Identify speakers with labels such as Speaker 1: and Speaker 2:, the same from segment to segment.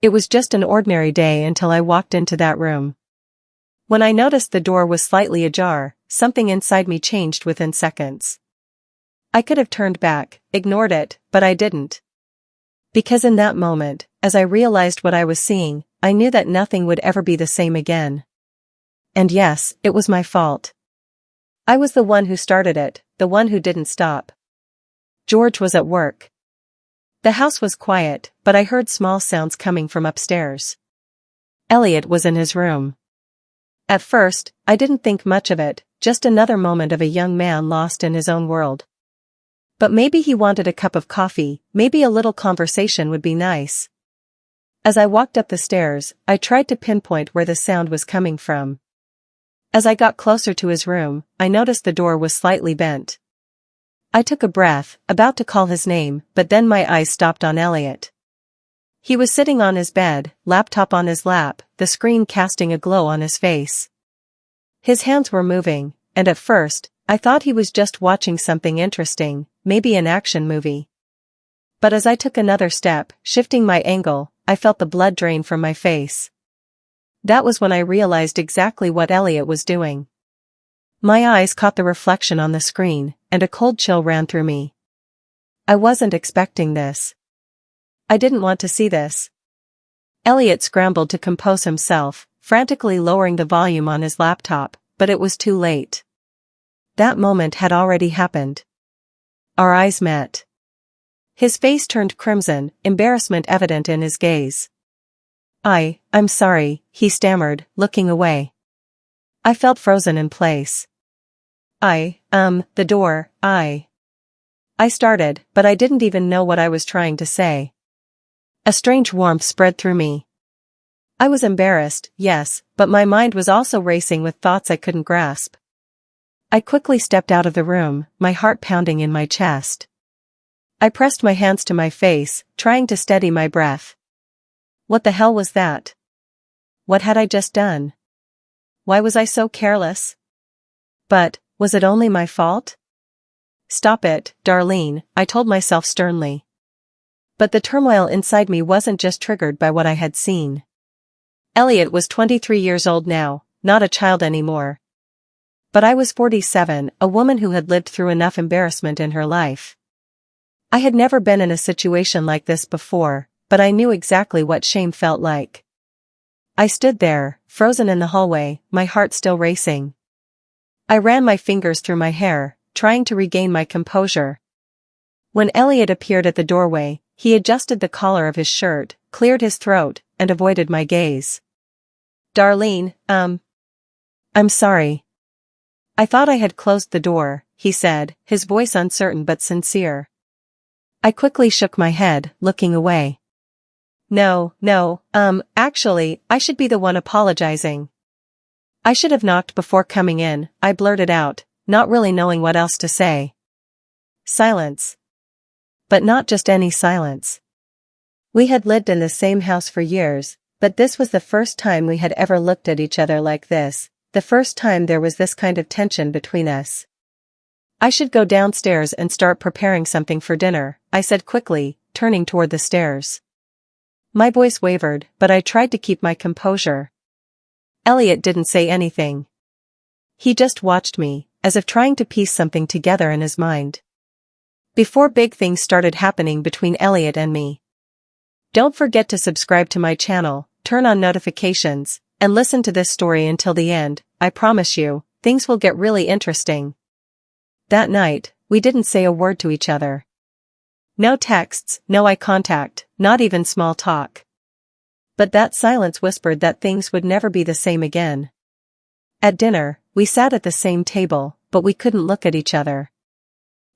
Speaker 1: It was just an ordinary day until I walked into that room. When I noticed the door was slightly ajar, something inside me changed within seconds. I could have turned back, ignored it, but I didn't. Because in that moment, as I realized what I was seeing, I knew that nothing would ever be the same again. And yes, it was my fault. I was the one who started it, the one who didn't stop. George was at work. The house was quiet, but I heard small sounds coming from upstairs. Elliot was in his room. At first, I didn't think much of it, just another moment of a young man lost in his own world. But maybe he wanted a cup of coffee, maybe a little conversation would be nice. As I walked up the stairs, I tried to pinpoint where the sound was coming from. As I got closer to his room, I noticed the door was slightly bent. I took a breath, about to call his name, but then my eyes stopped on Elliot. He was sitting on his bed, laptop on his lap, the screen casting a glow on his face. His hands were moving, and at first, I thought he was just watching something interesting, maybe an action movie. But as I took another step, shifting my angle, I felt the blood drain from my face. That was when I realized exactly what Elliot was doing. My eyes caught the reflection on the screen, and a cold chill ran through me. I wasn't expecting this. I didn't want to see this. Elliot scrambled to compose himself, frantically lowering the volume on his laptop, but it was too late. That moment had already happened. Our eyes met. His face turned crimson, embarrassment evident in his gaze. I'm sorry, he stammered, looking away. I felt frozen in place. The door, I started, but I didn't even know what I was trying to say. A strange warmth spread through me. I was embarrassed, yes, but my mind was also racing with thoughts I couldn't grasp. I quickly stepped out of the room, my heart pounding in my chest. I pressed my hands to my face, trying to steady my breath. What the hell was that? What had I just done? Why was I so careless? But, was it only my fault? Stop it, Darlene, I told myself sternly. But the turmoil inside me wasn't just triggered by what I had seen. Elliot was 23 years old now, not a child anymore. But I was 47, a woman who had lived through enough embarrassment in her life. I had never been in a situation like this before, but I knew exactly what shame felt like. I stood there, frozen in the hallway, my heart still racing. I ran my fingers through my hair, trying to regain my composure. When Elliot appeared at the doorway, he adjusted the collar of his shirt, cleared his throat, and avoided my gaze. Darlene, I'm sorry. I thought I had closed the door, he said, his voice uncertain but sincere. I quickly shook my head, looking away. No, actually, I should be the one apologizing. I should have knocked before coming in, I blurted out, not really knowing what else to say. Silence. But not just any silence. We had lived in the same house for years, but this was the first time we had ever looked at each other like this, the first time there was this kind of tension between us. I should go downstairs and start preparing something for dinner, I said quickly, turning toward the stairs. My voice wavered, but I tried to keep my composure. Elliot didn't say anything. He just watched me, as if trying to piece something together in his mind. Before big things started happening between Elliot and me. Don't forget to subscribe to my channel, turn on notifications, and listen to this story until the end. I promise you, things will get really interesting. That night, we didn't say a word to each other. No texts, no eye contact, not even small talk. But that silence whispered that things would never be the same again. At dinner, we sat at the same table, but we couldn't look at each other.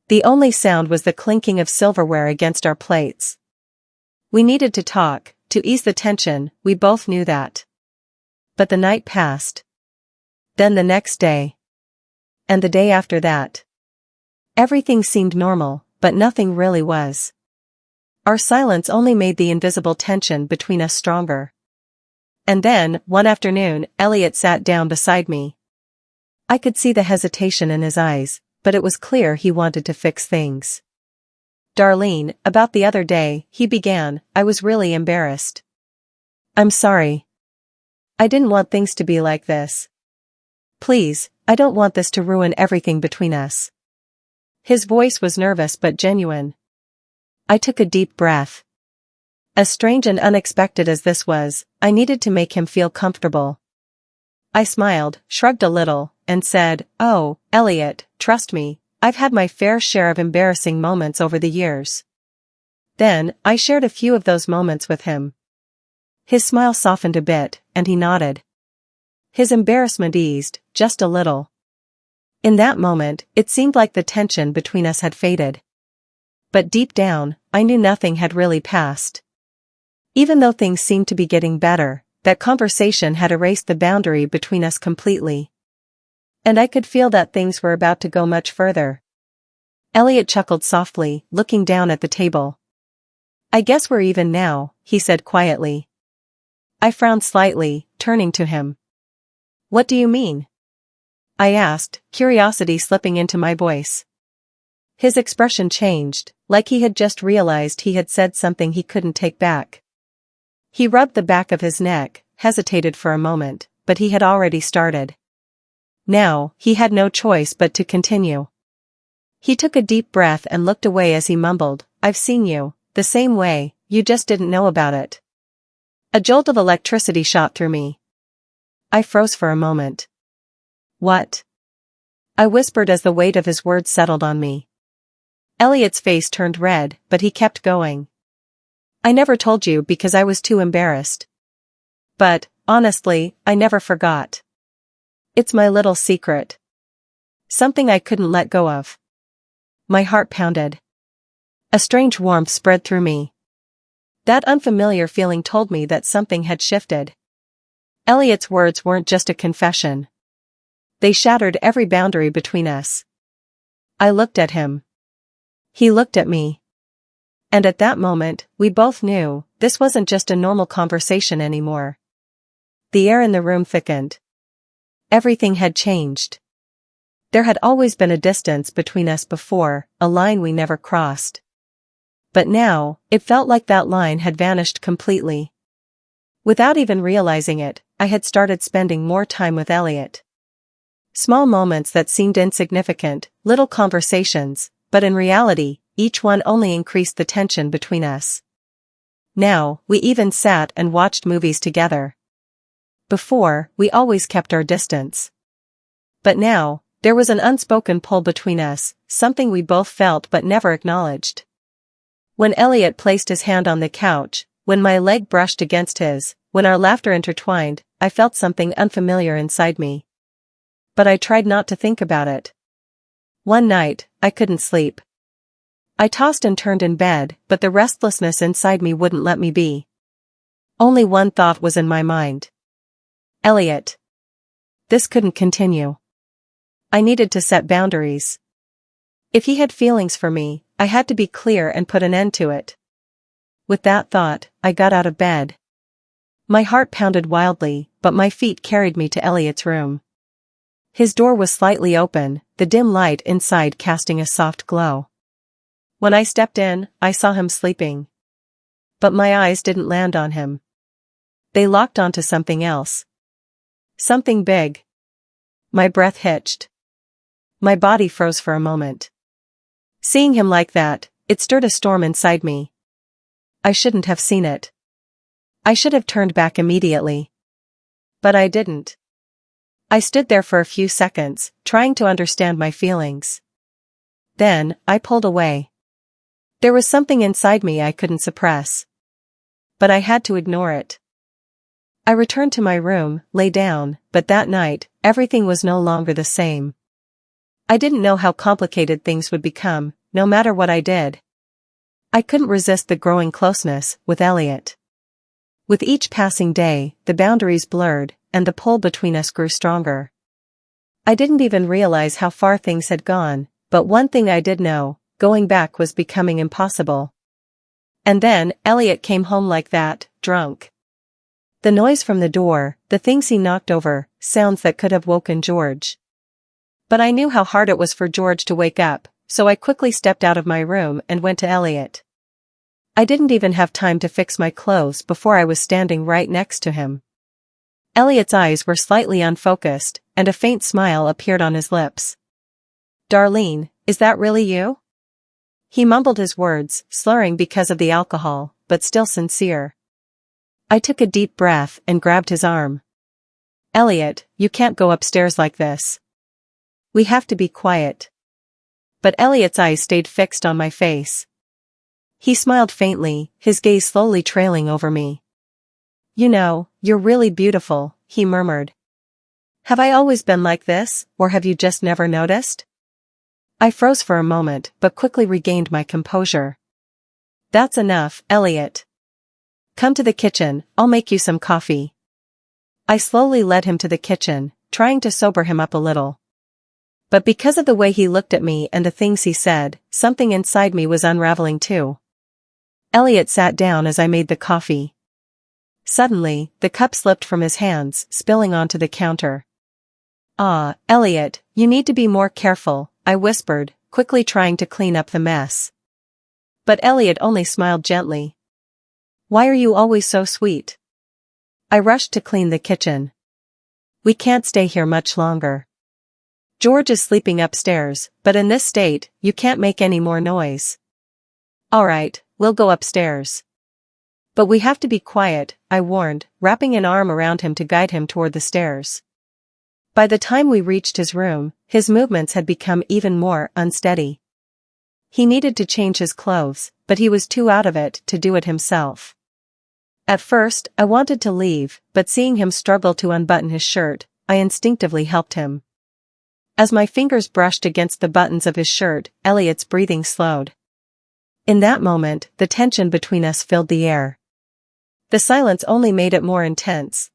Speaker 1: The only sound was the clinking of silverware against our plates. We needed to talk, to ease the tension, we both knew that. But the night passed. Then the next day. And the day after that. Everything seemed normal, but nothing really was. Our silence only made the invisible tension between us stronger. And then, one afternoon, Elliot sat down beside me. I could see the hesitation in his eyes, but it was clear he wanted to fix things. Darlene, about the other day, he began, I was really embarrassed. I'm sorry. I didn't want things to be like this. Please, I don't want this to ruin everything between us. His voice was nervous but genuine. I took a deep breath. As strange and unexpected as this was, I needed to make him feel comfortable. I smiled, shrugged a little, and said, "Oh, Elliot, trust me, I've had my fair share of embarrassing moments over the years." Then, I shared a few of those moments with him. His smile softened a bit, and he nodded. His embarrassment eased, just a little. In that moment, it seemed like the tension between us had faded. But deep down, I knew nothing had really passed. Even though things seemed to be getting better, that conversation had erased the boundary between us completely. And I could feel that things were about to go much further. Elliot chuckled softly, looking down at the table. "I guess we're even now," he said quietly. I frowned slightly, turning to him. "What do you mean?" I asked, curiosity slipping into my voice. His expression changed, like he had just realized he had said something he couldn't take back. He rubbed the back of his neck, hesitated for a moment, but he had already started. Now, he had no choice but to continue. He took a deep breath and looked away as he mumbled, "I've seen you, the same way, you just didn't know about it." A jolt of electricity shot through me. I froze for a moment. "What?" I whispered as the weight of his words settled on me. Elliot's face turned red, but he kept going. "I never told you because I was too embarrassed. But, honestly, I never forgot. It's my little secret. Something I couldn't let go of." My heart pounded. A strange warmth spread through me. That unfamiliar feeling told me that something had shifted. Elliot's words weren't just a confession. They shattered every boundary between us. I looked at him. He looked at me. And at that moment, we both knew, this wasn't just a normal conversation anymore. The air in the room thickened. Everything had changed. There had always been a distance between us before, a line we never crossed. But now, it felt like that line had vanished completely. Without even realizing it, I had started spending more time with Elliot. Small moments that seemed insignificant, little conversations, but in reality, each one only increased the tension between us. Now, we even sat and watched movies together. Before, we always kept our distance. But now, there was an unspoken pull between us, something we both felt but never acknowledged. When Elliot placed his hand on the couch, when my leg brushed against his, when our laughter intertwined, I felt something unfamiliar inside me. But I tried not to think about it. One night, I couldn't sleep. I tossed and turned in bed, but the restlessness inside me wouldn't let me be. Only one thought was in my mind. Elliot. This couldn't continue. I needed to set boundaries. If he had feelings for me, I had to be clear and put an end to it. With that thought, I got out of bed. My heart pounded wildly, but my feet carried me to Elliot's room. His door was slightly open, the dim light inside casting a soft glow. When I stepped in, I saw him sleeping. But my eyes didn't land on him. They locked onto something else. Something big. My breath hitched. My body froze for a moment. Seeing him like that, it stirred a storm inside me. I shouldn't have seen it. I should have turned back immediately. But I didn't. I stood there for a few seconds, trying to understand my feelings. Then, I pulled away. There was something inside me I couldn't suppress. But I had to ignore it. I returned to my room, lay down, but that night, everything was no longer the same. I didn't know how complicated things would become, no matter what I did. I couldn't resist the growing closeness with Elliot. With each passing day, the boundaries blurred, and the pull between us grew stronger. I didn't even realize how far things had gone, but one thing I did know, going back was becoming impossible. And then, Elliot came home like that, drunk. The noise from the door, the things he knocked over, sounds that could have woken George. But I knew how hard it was for George to wake up, so I quickly stepped out of my room and went to Elliot. I didn't even have time to fix my clothes before I was standing right next to him. Elliot's eyes were slightly unfocused, and a faint smile appeared on his lips. "Darlene, is that really you?" He mumbled his words, slurring because of the alcohol, but still sincere. I took a deep breath and grabbed his arm. "Elliot, you can't go upstairs like this. We have to be quiet." But Elliot's eyes stayed fixed on my face. He smiled faintly, his gaze slowly trailing over me. "You know, you're really beautiful," he murmured. "Have I always been like this, or have you just never noticed?" I froze for a moment, but quickly regained my composure. "That's enough, Elliot. Come to the kitchen, I'll make you some coffee." I slowly led him to the kitchen, trying to sober him up a little. But because of the way he looked at me and the things he said, something inside me was unraveling too. Elliot sat down as I made the coffee. Suddenly, the cup slipped from his hands, spilling onto the counter. "Ah, Elliot, you need to be more careful," I whispered, quickly trying to clean up the mess. But Elliot only smiled gently. "Why are you always so sweet?" I rushed to clean the kitchen. "We can't stay here much longer. George is sleeping upstairs, but in this state, you can't make any more noise." "All right, we'll go upstairs. But we have to be quiet," I warned, wrapping an arm around him to guide him toward the stairs. By the time we reached his room, his movements had become even more unsteady. He needed to change his clothes, but he was too out of it to do it himself. At first, I wanted to leave, but seeing him struggle to unbutton his shirt, I instinctively helped him. As my fingers brushed against the buttons of his shirt, Elliot's breathing slowed. In that moment, the tension between us filled the air. The silence only made it more intense.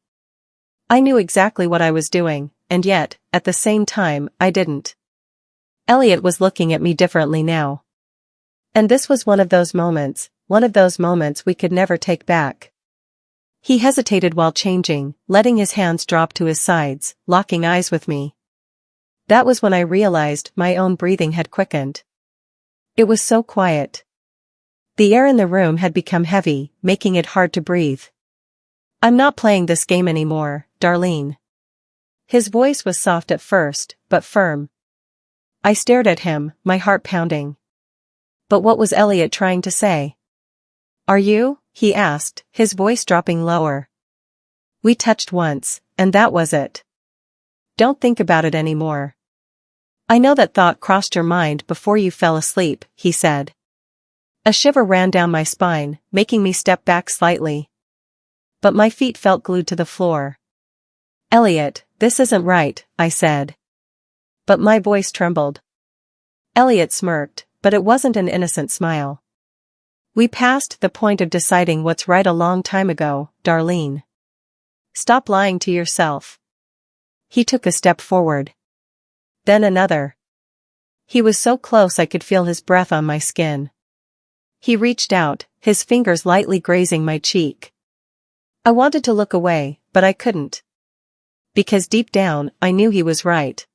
Speaker 1: I knew exactly what I was doing, and yet, at the same time, I didn't. Elliot was looking at me differently now. And this was one of those moments we could never take back. He hesitated while changing, letting his hands drop to his sides, locking eyes with me. That was when I realized my own breathing had quickened. It was so quiet. The air in the room had become heavy, making it hard to breathe. "I'm not playing this game anymore, Darlene." His voice was soft at first, but firm. I stared at him, my heart pounding. But what was Elliot trying to say? "Are you?" he asked, his voice dropping lower. "We touched once, and that was it. Don't think about it anymore." "I know that thought crossed your mind before you fell asleep," he said. A shiver ran down my spine, making me step back slightly. But my feet felt glued to the floor. "Elliot, this isn't right," I said. But my voice trembled. Elliot smirked, but it wasn't an innocent smile. "We passed the point of deciding what's right a long time ago, Darlene. Stop lying to yourself." He took a step forward. Then another. He was so close I could feel his breath on my skin. He reached out, his fingers lightly grazing my cheek. I wanted to look away, but I couldn't. Because deep down, I knew he was right.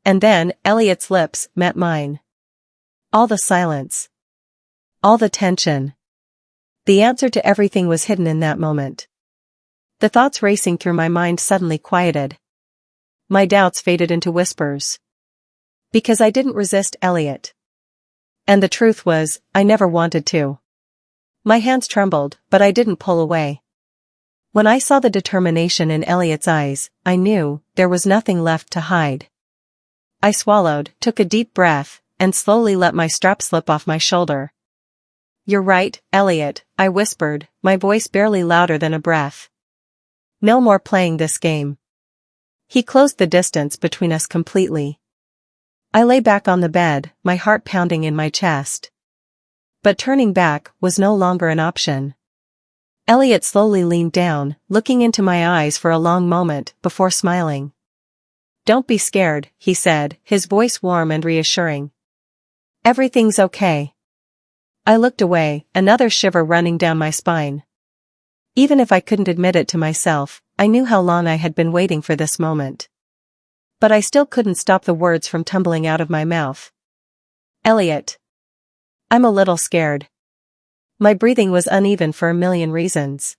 Speaker 1: And then, Elliot's lips met mine. All the silence. All the tension. The answer to everything was hidden in that moment. The thoughts racing through my mind suddenly quieted. My doubts faded into whispers. Because I didn't resist Elliot. And the truth was, I never wanted to. My hands trembled, but I didn't pull away. When I saw the determination in Elliot's eyes, I knew there was nothing left to hide. I swallowed, took a deep breath, and slowly let my strap slip off my shoulder. "You're right, Elliot," I whispered, my voice barely louder than a breath. "No more playing this game." He closed the distance between us completely. I lay back on the bed, my heart pounding in my chest. But turning back was no longer an option. Elliot slowly leaned down, looking into my eyes for a long moment before smiling. "Don't be scared," he said, his voice warm and reassuring. "Everything's okay." I looked away, another shiver running down my spine. Even if I couldn't admit it to myself, I knew how long I had been waiting for this moment. But I still couldn't stop the words from tumbling out of my mouth. "Elliot. I'm a little scared." My breathing was uneven for a million reasons.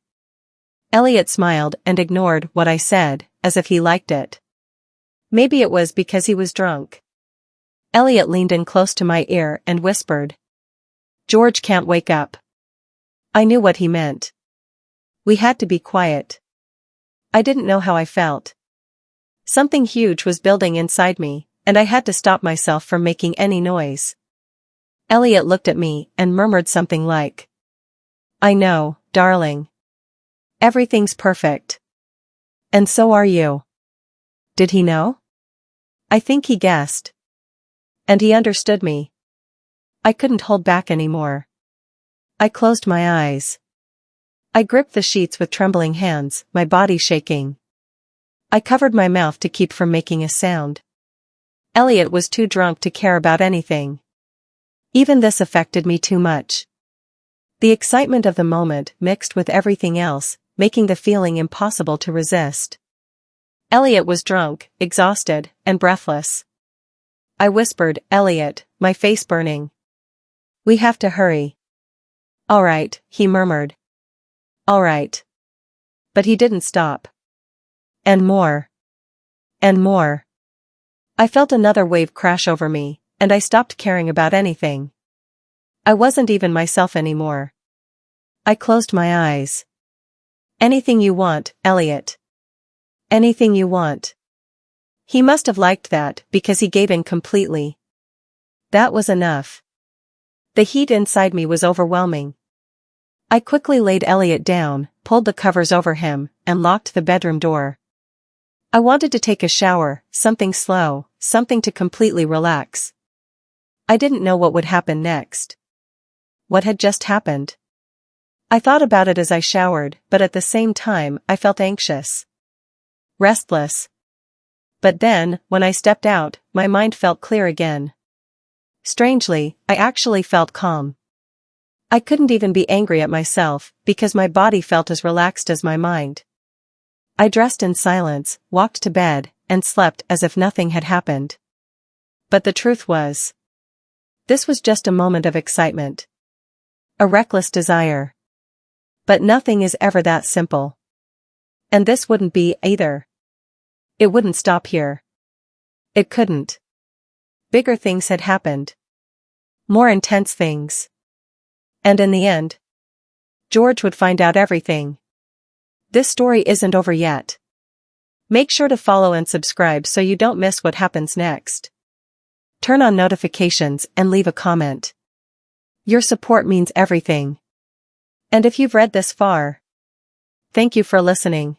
Speaker 1: Elliot smiled and ignored what I said, as if he liked it. Maybe it was because he was drunk. Elliot leaned in close to my ear and whispered, "George can't wake up." I knew what he meant. We had to be quiet. I didn't know how I felt. Something huge was building inside me, and I had to stop myself from making any noise. Elliot looked at me and murmured something like, "I know, darling. Everything's perfect. And so are you." Did he know? I think he guessed. And he understood me. I couldn't hold back anymore. I closed my eyes. I gripped the sheets with trembling hands, my body shaking. I covered my mouth to keep from making a sound. Elliot was too drunk to care about anything. Even this affected me too much. The excitement of the moment mixed with everything else, making the feeling impossible to resist. Elliot was drunk, exhausted, and breathless. I whispered, "Elliot," my face burning. "We have to hurry." "All right," he murmured. "All right." But he didn't stop. And more. And more. I felt another wave crash over me, and I stopped caring about anything. I wasn't even myself anymore. I closed my eyes. "Anything you want, Elliot. Anything you want." He must have liked that because he gave in completely. That was enough. The heat inside me was overwhelming. I quickly laid Elliot down, pulled the covers over him, and locked the bedroom door. I wanted to take a shower, something slow, something to completely relax. I didn't know what would happen next. What had just happened? I thought about it as I showered, but at the same time I felt anxious. Restless. But then, when I stepped out, my mind felt clear again. Strangely, I actually felt calm. I couldn't even be angry at myself, because my body felt as relaxed as my mind. I dressed in silence, walked to bed, and slept as if nothing had happened. But the truth was, this was just a moment of excitement. A reckless desire. But nothing is ever that simple. And this wouldn't be either. It wouldn't stop here. It couldn't. Bigger things had happened. More intense things. And in the end, George would find out everything. This story isn't over yet. Make sure to follow and subscribe so you don't miss what happens next. Turn on notifications and leave a comment. Your support means everything. And if you've read this far, thank you for listening.